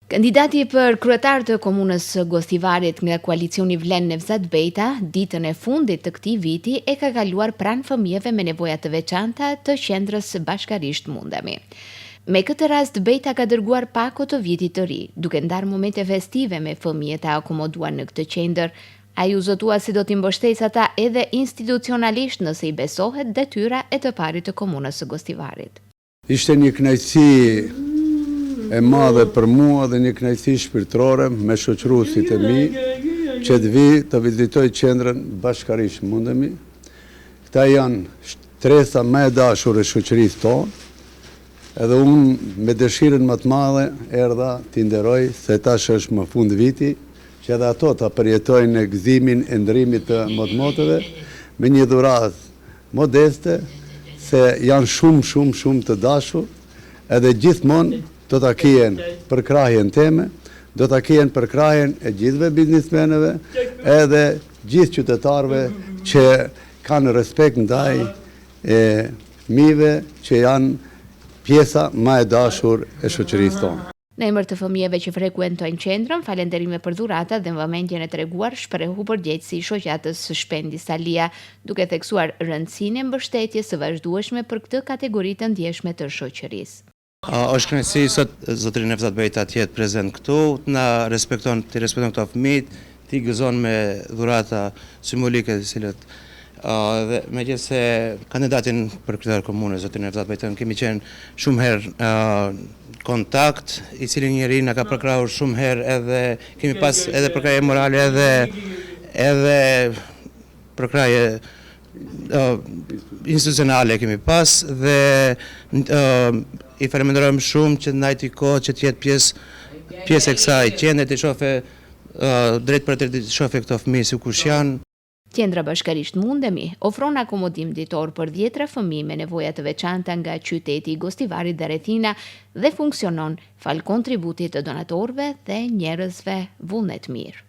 Kandidati për kryetar të komunës Gostivarit nga koalicioni Vlen Nevzat Bejta, ditën e fundit të këtij viti e ka kaluar pranë fëmijëve me nevoja të veçanta të qendrës Bashkarisht Mundemi. Me këtë rast, Bejta ka dërguar pako të vitit të ri, duke ndarë momente festive me fëmijët e akomoduar në këtë qendër. Ai u zotua si do t'i mbështesë ata edhe institucionalisht nëse i besohet detyra e të parit të komunës së Gostivarit. Ishte një kënaqësi e madhe për mua dhe një kënaqësi shpirtërore me shoqëruesit e mi që të vi të vizitoj qendrën Bashkarisht Mundemi. Këta janë shtresa më e dashur e shoqërisë tonë, edhe unë me dëshirën më të madhe erdha t'i nderoj se tash është më fund viti, që edhe ato ta përjetojnë në gëzimin e ndërimit të motmotëve me një dhuratë modeste, se janë shumë të dashur, edhe gjithmonë do ta kijen për krahjen teme, do ta kijen për krahjen e gjithëve biznismenëve, edhe gjithë qytetarëve që kanë respekt ndaj fëmijëve që janë pjesa më e dashur e shoqërisë tonë. Në emër të fëmijëve që frekuentojnë qendrën, falenderime për dhuratat dhe vëmendjen e treguar shprehu përgjegjësi i shoqatës Shpendi Salia, duke theksuar rëndësinë e mbështetjes së vazhdueshme për këtë kategori të ndjeshme të shoqërisë. Është kënaqësi sot zotëri Nevzat Bejta të jetë prezent këtu, ti respekton këto fëmijë, ti gëzon me dhurata simbolike të cilat dhe megjithëse kandidatin për kryetar komunës zotëri Nevzat Bejta kemi qenë shumë herë kontakt, i cili njeri na ka përkrahur shumë herë, edhe kemi pas edhe përkrahje morale edhe përkrahje institucionale kemi pas, dhe i falenderojmë shumë që ndajti kohë që të jetë pjesë e kësaj qendre, të shohë drejt për drejt, të shohë këto fëmijë si kush janë. Qendra Bashkarisht Mundemi ofron akomodim ditor për 10 fëmijë me nevoja të veçanta nga qyteti i Gostivarit dhe rrethina dhe funksionon fal kontributit të donatorëve dhe njerëzve vullnet mirë.